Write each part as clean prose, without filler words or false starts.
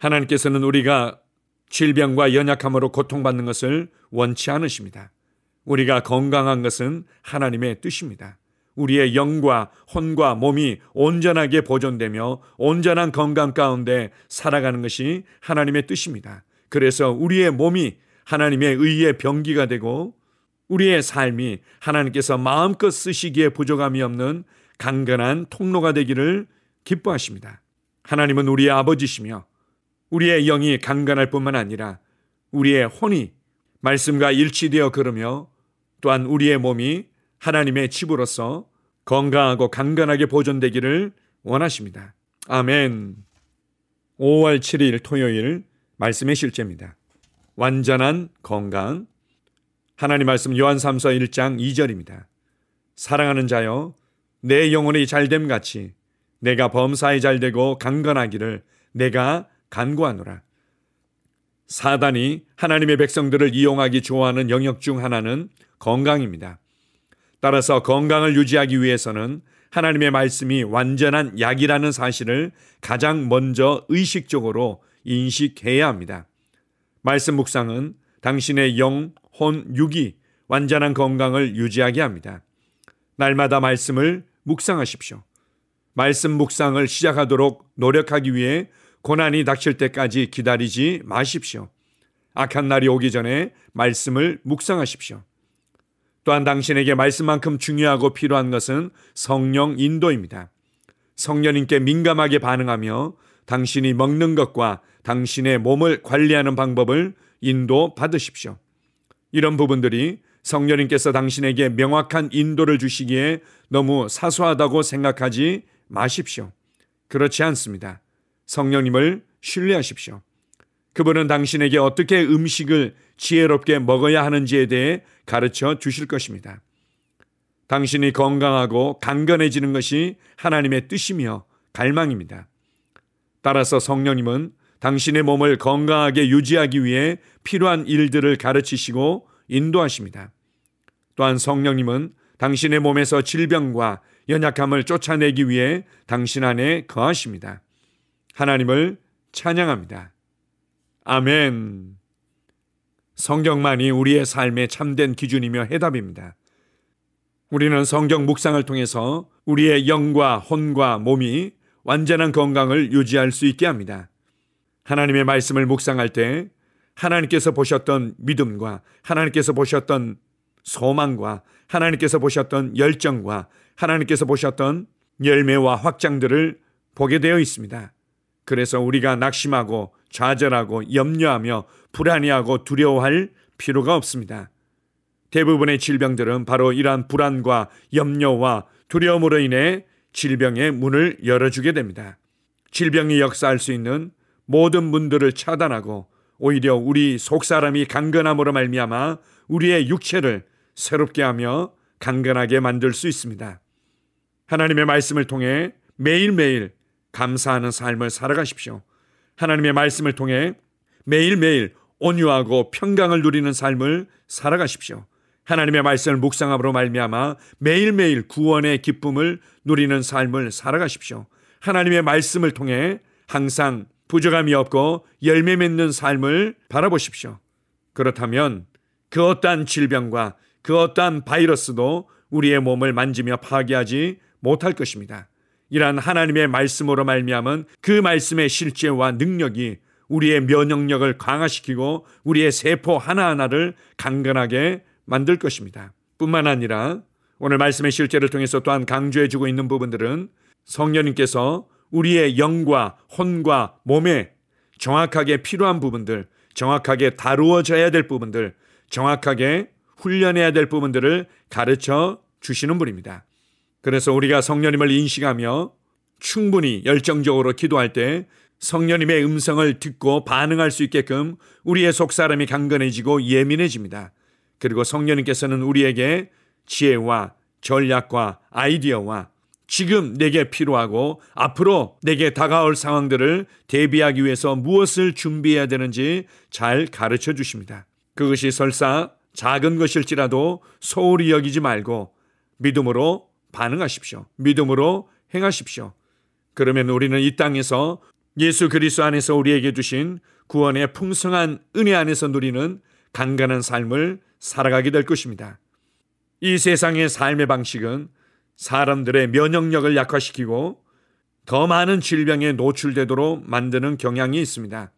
하나님께서는 우리가 질병과 연약함으로 고통받는 것을 원치 않으십니다. 우리가 건강한 것은 하나님의 뜻입니다. 우리의 영과 혼과 몸이 온전하게 보존되며 온전한 건강 가운데 살아가는 것이 하나님의 뜻입니다. 그래서 우리의 몸이 하나님의 의의 병기가 되고 우리의 삶이 하나님께서 마음껏 쓰시기에 부족함이 없는 강건한 통로가 되기를 기뻐하십니다. 하나님은 우리의 아버지시며 우리의 영이 강건할 뿐만 아니라 우리의 혼이 말씀과 일치되어 걸으며 또한 우리의 몸이 하나님의 집으로서 건강하고 강건하게 보존되기를 원하십니다. 아멘. 5월 7일 토요일 말씀의 실제입니다. 완전한 건강. 하나님 말씀 요한 3서 1장 2절입니다. 사랑하는 자여, 내 영혼이 잘됨 같이 내가 범사에 잘되고 강건하기를 내가 간구하노라. 사단이 하나님의 백성들을 이용하기 좋아하는 영역 중 하나는 건강입니다. 따라서 건강을 유지하기 위해서는 하나님의 말씀이 완전한 약이라는 사실을 가장 먼저 의식적으로 인식해야 합니다. 말씀 묵상은 당신의 영, 혼, 육이 완전한 건강을 유지하게 합니다. 날마다 말씀을 묵상하십시오. 말씀 묵상을 시작하도록 노력하기 위해 고난이 닥칠 때까지 기다리지 마십시오. 악한 날이 오기 전에 말씀을 묵상하십시오. 또한 당신에게 말씀만큼 중요하고 필요한 것은 성령 인도입니다. 성령님께 민감하게 반응하며 당신이 먹는 것과 당신의 몸을 관리하는 방법을 인도받으십시오. 이런 부분들이 성령님께서 당신에게 명확한 인도를 주시기에 너무 사소하다고 생각하지 마십시오. 그렇지 않습니다. 성령님을 신뢰하십시오. 그분은 당신에게 어떻게 음식을 지혜롭게 먹어야 하는지에 대해 가르쳐 주실 것입니다. 당신이 건강하고 강건해지는 것이 하나님의 뜻이며 갈망입니다. 따라서 성령님은 당신의 몸을 건강하게 유지하기 위해 필요한 일들을 가르치시고 인도하십니다. 또한 성령님은 당신의 몸에서 질병과 연약함을 쫓아내기 위해 당신 안에 거하십니다. 하나님을 찬양합니다. 아멘. 성경만이 우리의 삶의 참된 기준이며 해답입니다. 우리는 성경 묵상을 통해서 우리의 영과 혼과 몸이 완전한 건강을 유지할 수 있게 합니다. 하나님의 말씀을 묵상할 때 하나님께서 보셨던 믿음과 하나님께서 보셨던 소망과 하나님께서 보셨던 열정과 하나님께서 보셨던 열매와 확장들을 보게 되어 있습니다. 그래서 우리가 낙심하고 좌절하고 염려하며 불안해하고 두려워할 필요가 없습니다. 대부분의 질병들은 바로 이러한 불안과 염려와 두려움으로 인해 질병의 문을 열어주게 됩니다. 질병이 역사할 수 있는 모든 문들을 차단하고 오히려 우리 속사람이 강건함으로 말미암아 우리의 육체를 새롭게 하며 강건하게 만들 수 있습니다. 하나님의 말씀을 통해 매일매일 감사하는 삶을 살아가십시오. 하나님의 말씀을 통해 매일매일 온유하고 평강을 누리는 삶을 살아가십시오. 하나님의 말씀을 묵상함으로 말미암아 매일매일 구원의 기쁨을 누리는 삶을 살아가십시오. 하나님의 말씀을 통해 항상 부족함이 없고 열매 맺는 삶을 바라보십시오. 그렇다면 그 어떠한 질병과 그 어떠한 바이러스도 우리의 몸을 만지며 파괴하지 못할 것입니다. 이러한 하나님의 말씀으로 말미암은 그 말씀의 실제와 능력이 우리의 면역력을 강화시키고 우리의 세포 하나하나를 강건하게 만들 것입니다. 뿐만 아니라 오늘 말씀의 실제를 통해서 또한 강조해주고 있는 부분들은 성령님께서 우리의 영과 혼과 몸에 정확하게 필요한 부분들, 정확하게 다루어져야 될 부분들, 정확하게 훈련해야 될 부분들을 가르쳐 주시는 분입니다. 그래서 우리가 성령님을 인식하며 충분히 열정적으로 기도할 때 성령님의 음성을 듣고 반응할 수 있게끔 우리의 속사람이 강건해지고 예민해집니다. 그리고 성령님께서는 우리에게 지혜와 전략과 아이디어와 지금 내게 필요하고 앞으로 내게 다가올 상황들을 대비하기 위해서 무엇을 준비해야 되는지 잘 가르쳐 주십니다. 그것이 설사 작은 것일지라도 소홀히 여기지 말고 믿음으로 반응하십시오. 믿음으로 행하십시오. 그러면 우리는 이 땅에서 예수 그리스도 안에서 우리에게 주신 구원의 풍성한 은혜 안에서 누리는 강건한 삶을 살아가게 될 것입니다. 이 세상의 삶의 방식은 사람들의 면역력을 약화시키고 더 많은 질병에 노출되도록 만드는 경향이 있습니다.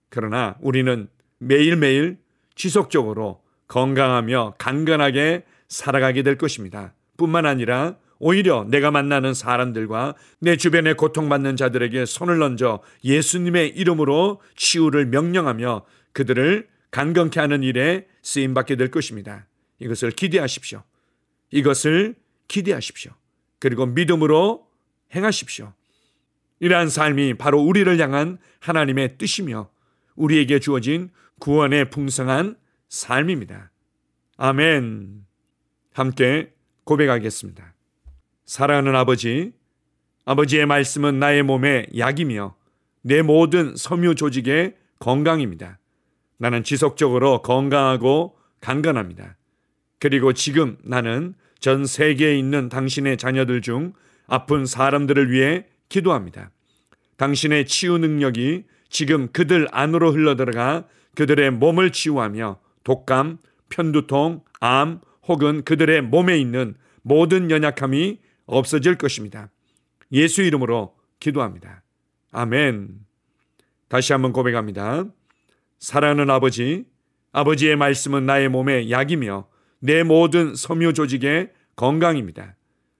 그러나 우리는 매일매일 지속적으로 건강하며 강건하게 살아가게 될 것입니다. 뿐만 아니라 오히려 내가 만나는 사람들과 내 주변에 고통받는 자들에게 손을 얹어 예수님의 이름으로 치유를 명령하며 그들을 강건케 하는 일에 쓰임받게 될 것입니다. 이것을 기대하십시오. 이것을 기대하십시오. 그리고 믿음으로 행하십시오. 이러한 삶이 바로 우리를 향한 하나님의 뜻이며 우리에게 주어진 구원의 풍성한 삶입니다. 아멘. 함께 고백하겠습니다. 사랑하는 아버지, 아버지의 말씀은 나의 몸에 약이며 내 모든 섬유 조직의 건강입니다. 나는 지속적으로 건강하고 강건합니다. 그리고 지금 나는 전 세계에 있는 당신의 자녀들 중 아픈 사람들을 위해 기도합니다. 당신의 치유 능력이 지금 그들 안으로 흘러들어가 그들의 몸을 치유하며 독감, 편두통, 암 혹은 그들의 몸에 있는 모든 연약함이 없어질 것입니다. 예수 이름으로 기도합니다. 아멘. 다시 한번 고백합니다. 사랑하는 아버지, 아버지의 말씀은 나의 몸에 약이며 내 모든 섬유 조직의 건강입니다.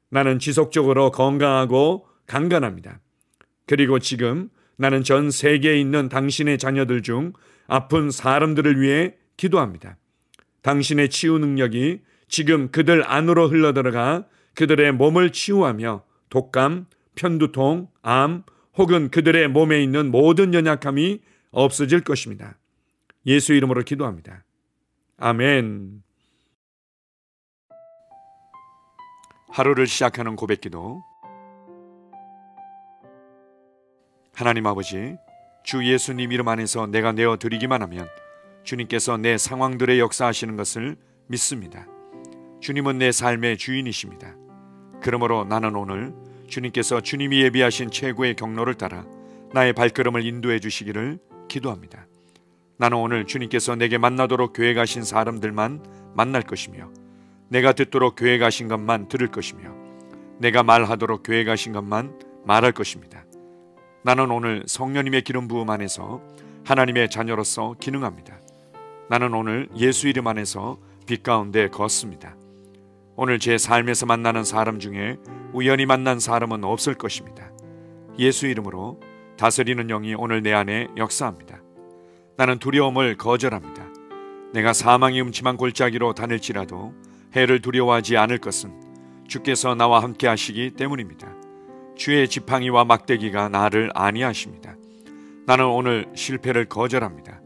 나는 지속적으로 건강하고 강건합니다. 그리고 지금 나는 전 세계에 있는 당신의 자녀들 중 아픈 사람들을 위해 기도합니다. 당신의 치유 능력이 지금 그들 안으로 흘러들어가 그들의 몸을 치유하며 독감, 편두통, 암 혹은 그들의 몸에 있는 모든 연약함이 없어질 것입니다. 예수 이름으로 기도합니다. 아멘. 하루를 시작하는 고백기도. 하나님 아버지, 주 예수님 이름 안에서 내가 내어드리기만 하면 주님께서 내 상황들의 역사하시는 것을 믿습니다. 주님은 내 삶의 주인이십니다. 그러므로 나는 오늘 주님께서 주님이 예비하신 최고의 경로를 따라 나의 발걸음을 인도해 주시기를 기도합니다. 나는 오늘 주님께서 내게 만나도록 계획하신 사람들만 만날 것이며 내가 듣도록 계획하신 것만 들을 것이며 내가 말하도록 계획하신 것만 말할 것입니다. 나는 오늘 성령님의 기름 부음 안에서 하나님의 자녀로서 기능합니다. 나는 오늘 예수 이름 안에서 빛 가운데 걷습니다. 오늘 제 삶에서 만나는 사람 중에 우연히 만난 사람은 없을 것입니다. 예수 이름으로 다스리는 영이 오늘 내 안에 역사합니다. 나는 두려움을 거절합니다. 내가 사망의 음침한 골짜기로 다닐지라도 해를 두려워하지 않을 것은 주께서 나와 함께 하시기 때문입니다. 주의 지팡이와 막대기가 나를 안위하십니다. 나는 오늘 실패를 거절합니다.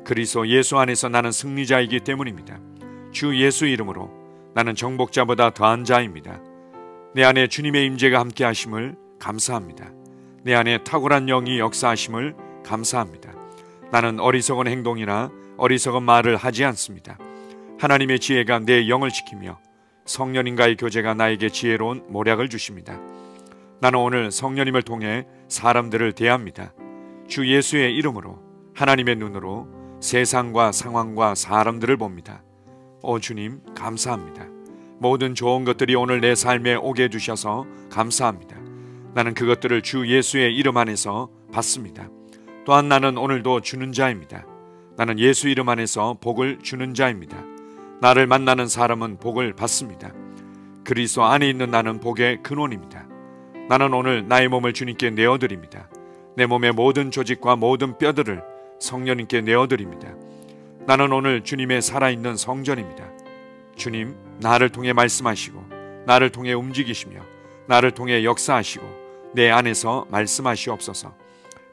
그리스도 예수 안에서 나는 승리자이기 때문입니다. 주 예수 이름으로 나는 정복자보다 더한 자입니다. 내 안에 주님의 임재가 함께 하심을 감사합니다. 내 안에 탁월한 영이 역사하심을 감사합니다. 나는 어리석은 행동이나 어리석은 말을 하지 않습니다. 하나님의 지혜가 내 영을 지키며 성령님과의 교제가 나에게 지혜로운 모략을 주십니다. 나는 오늘 성령님을 통해 사람들을 대합니다. 주 예수의 이름으로 하나님의 눈으로 세상과 상황과 사람들을 봅니다. 오 주님 감사합니다. 모든 좋은 것들이 오늘 내 삶에 오게 해주셔서 감사합니다. 나는 그것들을 주 예수의 이름 안에서 받습니다. 또한 나는 오늘도 주는 자입니다. 나는 예수 이름 안에서 복을 주는 자입니다. 나를 만나는 사람은 복을 받습니다. 그리스도 안에 있는 나는 복의 근원입니다. 나는 오늘 나의 몸을 주님께 내어드립니다. 내 몸의 모든 조직과 모든 뼈들을 성령님께 내어드립니다. 나는 오늘 주님의 살아있는 성전입니다. 주님, 나를 통해 말씀하시고 나를 통해 움직이시며 나를 통해 역사하시고 내 안에서 말씀하시옵소서.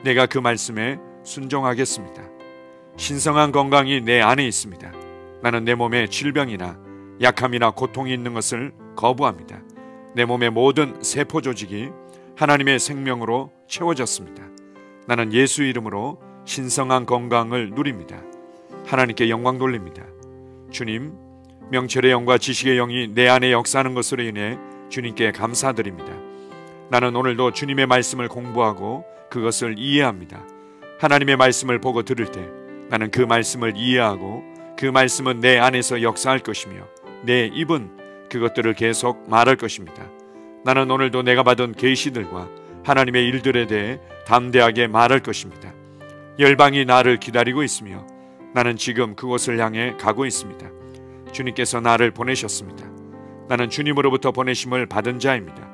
내가 그 말씀에 순종하겠습니다. 신성한 건강이 내 안에 있습니다. 나는 내 몸에 질병이나 약함이나 고통이 있는 것을 거부합니다. 내 몸의 모든 세포 조직이 하나님의 생명으로 채워졌습니다. 나는 예수 이름으로 신성한 건강을 누립니다. 하나님께 영광 돌립니다. 주님, 명철의 영과 지식의 영이 내 안에 역사하는 것으로 인해 주님께 감사드립니다. 나는 오늘도 주님의 말씀을 공부하고 그것을 이해합니다. 하나님의 말씀을 보고 들을 때 나는 그 말씀을 이해하고 그 말씀은 내 안에서 역사할 것이며 내 입은 그것들을 계속 말할 것입니다. 나는 오늘도 내가 받은 계시들과 하나님의 일들에 대해 담대하게 말할 것입니다. 열방이 나를 기다리고 있으며 나는 지금 그곳을 향해 가고 있습니다. 주님께서 나를 보내셨습니다. 나는 주님으로부터 보내심을 받은 자입니다.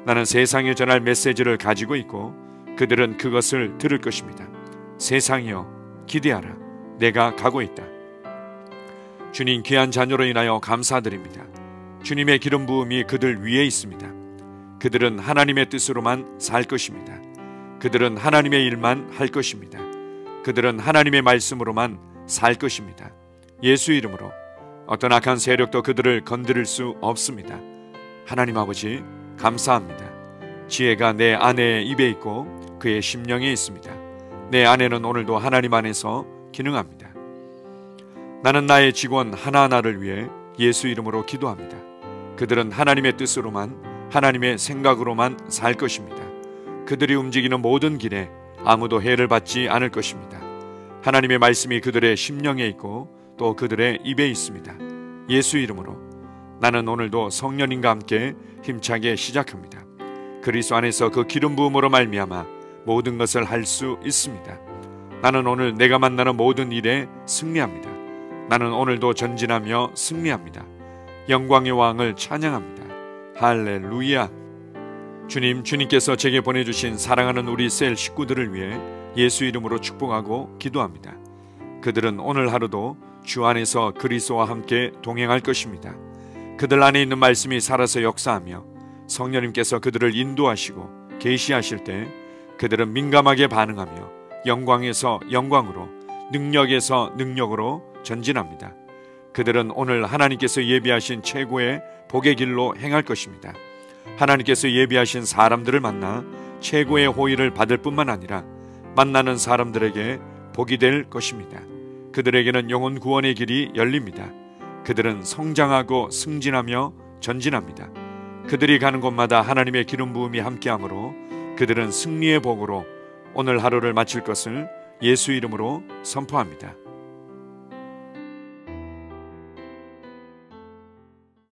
나는 세상에 전할 메시지를 가지고 있고 그들은 그것을 들을 것입니다. 세상이여 기대하라. 내가 가고 있다. 주님 귀한 자녀로 인하여 감사드립니다. 주님의 기름 부음이 그들 위에 있습니다. 그들은 하나님의 뜻으로만 살 것입니다. 그들은 하나님의 일만 할 것입니다. 그들은 하나님의 말씀으로만 살 것입니다. 예수 이름으로 어떤 악한 세력도 그들을 건드릴 수 없습니다. 하나님 아버지 감사합니다. 지혜가 내 아내의 입에 있고 그의 심령에 있습니다. 내 아내는 오늘도 하나님 안에서 기능합니다. 나는 나의 직원 하나하나를 위해 예수 이름으로 기도합니다. 그들은 하나님의 뜻으로만 하나님의 생각으로만 살 것입니다. 그들이 움직이는 모든 길에 아무도 해를 받지 않을 것입니다. 하나님의 말씀이 그들의 심령에 있고 또 그들의 입에 있습니다. 예수 이름으로 나는 오늘도 성령님과 함께 힘차게 시작합니다. 그리스도 안에서 그 기름 부음으로 말미암아 모든 것을 할 수 있습니다. 나는 오늘 내가 만나는 모든 일에 승리합니다. 나는 오늘도 전진하며 승리합니다. 영광의 왕을 찬양합니다. 할렐루야. 주님께서 제게 보내주신 사랑하는 우리 셀 식구들을 위해 예수 이름으로 축복하고 기도합니다. 그들은 오늘 하루도 주 안에서 그리스도와 함께 동행할 것입니다. 그들 안에 있는 말씀이 살아서 역사하며 성령님께서 그들을 인도하시고 계시하실 때 그들은 민감하게 반응하며 영광에서 영광으로 능력에서 능력으로 전진합니다. 그들은 오늘 하나님께서 예비하신 최고의 복의 길로 행할 것입니다. 하나님께서 예비하신 사람들을 만나 최고의 호의를 받을 뿐만 아니라 만나는 사람들에게 복이 될 것입니다. 그들에게는 영혼 구원의 길이 열립니다. 그들은 성장하고 승진하며 전진합니다. 그들이 가는 곳마다 하나님의 기름 부음이 함께하므로 그들은 승리의 복으로 오늘 하루를 마칠 것을 예수 이름으로 선포합니다.